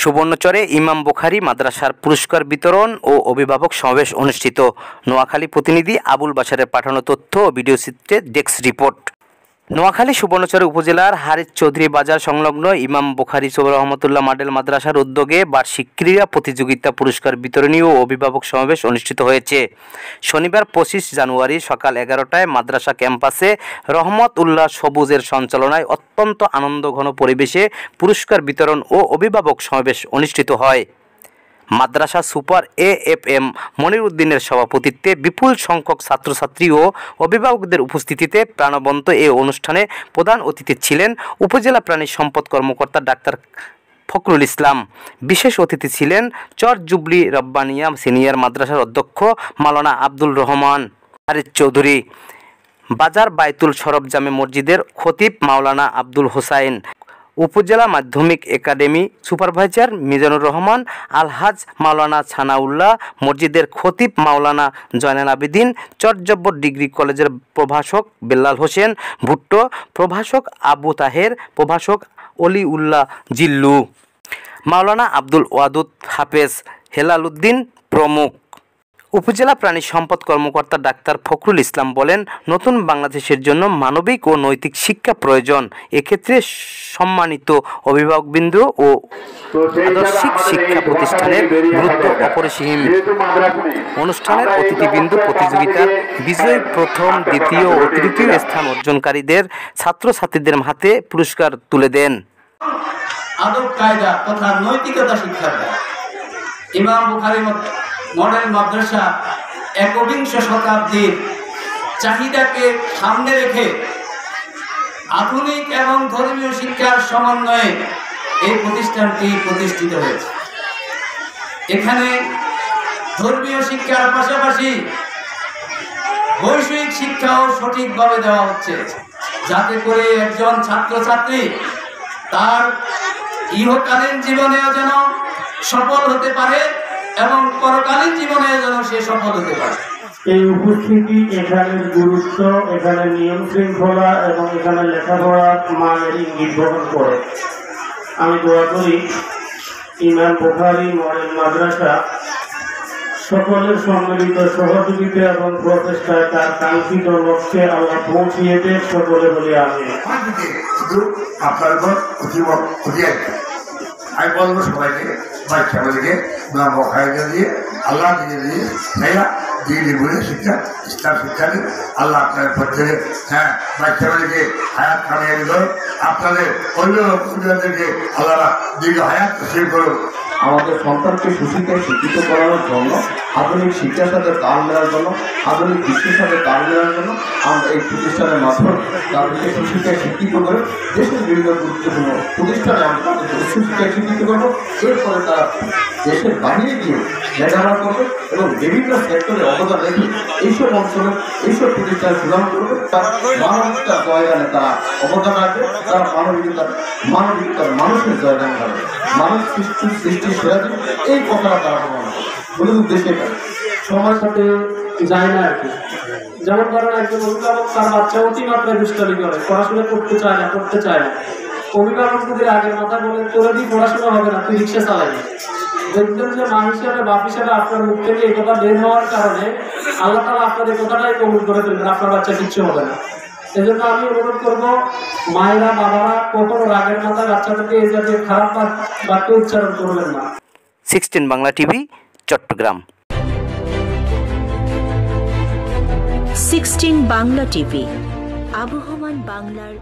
সুবর্ণচরে ইমাম বুখারী মাদ্রাসার পুরস্কার বিতরণ ও অভিভাবক সমাবেশ অনুষ্ঠিত। নোয়াখালী প্রতিনিধি আবুল বাশারের পাঠানো তথ্য ও ভিডিওচিত্রে ডেস্ক রিপোর্ট। নোয়াখালী সুবর্ণচর উপজেলার হারিস চৌধুরী বাজার সংলগ্ন ইমাম বুখারী রহমতুল্লাহ মডেল মাদ্রাসার উদ্যোগে বার্ষিক ক্রীড়া প্রতিযোগিতা পুরস্কার বিতরণী ও অভিভাবক সমাবেশ অনুষ্ঠিত হয়েছে। শনিবার 25 জানুয়ারি সকাল 11টায় মাদ্রাসা ক্যাম্পাসে রহমত উল্লাহ সবুজের সঞ্চালনায় অত্যন্ত আনন্দঘন পরিবেশে পুরস্কার বিতরণ ও অভিভাবক সমাবেশ অনুষ্ঠিত হয়। মাদ্রাসা সুপার AFM মনির উদ্দিনের সভাপতিত্বে বিপুল সংখ্যক ছাত্রছাত্রী ও অভিভাবকদের উপস্থিতিতে প্রাণবন্ত এ অনুষ্ঠানে প্রধান অতিথি ছিলেন উপজেলা প্রাণী সম্পদ কর্মকর্তা ডাক্তার ফখরুল ইসলাম। বিশেষ অতিথি ছিলেন চর জুবলি রব্বানিয়া সিনিয়র মাদ্রাসার অধ্যক্ষ মাওলানা আব্দুল রহমান হারিস চৌধুরী, বাজার বাইতুল শরফ জামে মসজিদের খতিব মাওলানা আব্দুল হোসাইন, উপজেলা মাধ্যমিক একাডেমি সুপারভাইজার মিজানুর রহমান, আলহাজ মাওলানা ছানাউল্লাহ, মসজিদের খতিব মাওলানা জয়নাল আবেদিন, চরজব্বর ডিগ্রি কলেজের প্রভাষক বেল্লাল হোসেন ভুট্টো, প্রভাষক আবু তাহের, প্রভাষক অলিউল্লাহ জিল্লু, মাওলানা আব্দুল ওয়াদুদ হাফেজ, হেলাল উদ্দিন প্রমুখ। উপজেলা প্রাণী সম্পদ কর্মকর্তা ডাক্তার ফখরুল ইসলাম বলেন, নতুন বাংলাদেশের জন্য মানবিক ও নৈতিক শিক্ষা প্রয়োজন। এক্ষেত্রে সম্মানিত অভিভাবকবৃন্দ ও আদর্শিক শিক্ষা প্রতিষ্ঠানের গুরুত্ব অপরিসীম। অনুষ্ঠানের অতিথিবৃন্দ প্রতিযোগিতার বিজয়ী প্রথম, দ্বিতীয় ও তৃতীয় স্থান অর্জনকারীদের ছাত্রছাত্রীদের হাতে পুরস্কার তুলে দেন। আদব কায়দা তথা নৈতিকতা শিক্ষা দেয়। ইমাম বুখারী মডেল মাদ্রাসা একবিংশ শতাব্দীর চাহিদাকে সামনে রেখে আধুনিক এবং ধর্মীয় শিক্ষার সমন্বয়ে এই প্রতিষ্ঠানটি প্রতিষ্ঠিত হয়েছে। এখানে ধর্মীয় শিক্ষার পাশাপাশি বৈষয়িক শিক্ষাও সঠিকভাবে দেওয়া হচ্ছে, যাতে করে একজন ছাত্রছাত্রী তার ইহকালীন জীবনেও যেন সফল হতে পারে এবং পরকালীন জীবনে যেন সে সফল হতে পারে। এই উপস্থিতি, এখানের গুরুত্ব, এখানে নিয়ম শৃঙ্খলা এবং এখানে লেখাপড়ার মানের ইঙ্গিত বহন করে। আমি দোয়া করি ইমাম বুখারী মডেল মাদ্রাসা সকলের সম্মিলিত সহযোগিতা এবং প্রচেষ্টায় তার কাঙ্ক্ষিত লক্ষ্যে আল্লাহ পৌঁছিয়ে দেন সকলে বলি আমিন। আপনার উপর আমি বলবো সবাইকে বাচ্চাগুলিকে বখায়দা দিয়ে আল্লাহ দিয়ে তাইরা দিয়ে বলে শিক্ষা ইসলাম শিক্ষা দিন। আল্লাহ আপনার পক্ষে বাচ্চাগুলিকে হায়াত কামিয়ে দিল, আপনাদের অন্যদেরকে আল্লাহ দীর্ঘ হায়াত তসিল করুন। আমাদের সন্তানকে সুশিক্ষায় শিক্ষিত করানোর জন্য, আধুনিক শিক্ষার সাথে তাল দেওয়ার জন্য, আধুনিক বিশ্বের সাথে তাল দেওয়ার জন্য আমরা এই প্রতিষ্ঠানের মাধ্যমে তাদেরকে সুশিক্ষায় শিক্ষিত করে দেশের বিভিন্ন গুরুত্বপূর্ণ প্রতিষ্ঠানে আমরা তাদেরকে উচ্চশিক্ষায় শিক্ষিত করবো। এরপরে তারা দেশের বাহিরে গিয়ে লেখাপড়া করবে এবং বিভিন্ন সেক্টরে অবদান রেখে এইসব অঞ্চলে এইসব প্রতিষ্ঠানে সুনাম করবে। তারা মানবিকতার জয়গানে তারা অবদান রাখবে, তারা মানবিকতার মানুষের জয়গান করবে, মানুষ সৃষ্টি সেরা দিন, এই কথাটা তারা প্রমাণ বলে উদ্দেশ্যে সময়ের সাথে যায় না আর কি। যেমন ধরেন একজন অভিভাবক তার বাচ্চা অতিমাত্রায় দুষ্টামি করে, পড়াশোনা করতে চায় না। অভিভাবক যদি আগের মাথা বলে তোরা দিয়ে পড়াশোনা হবে না, তুই রিক্সা চালাবি, দেখবেন যে মা হিসেবে বাপ হিসেবে আপনার মুখ থেকে এই কথা বের হওয়ার কারণে আল্লাহ তাআলা আপনার এই কথাটাই কবুল করে ফেলবেন, আপনার বাচ্চা কিচ্ছু হবে না। এজন্য আমি অনুরোধ করবো মায়েরা বাবারা কখনো রাগের মাথায় বাচ্চাদেরকে এই জাতীয় খারাপ বাক্য উচ্চারণ করবেন না। 16 বাংলা টিভি, চট্টগ্রাম। 16 বাংলা টিভি, আবহমান বাংলার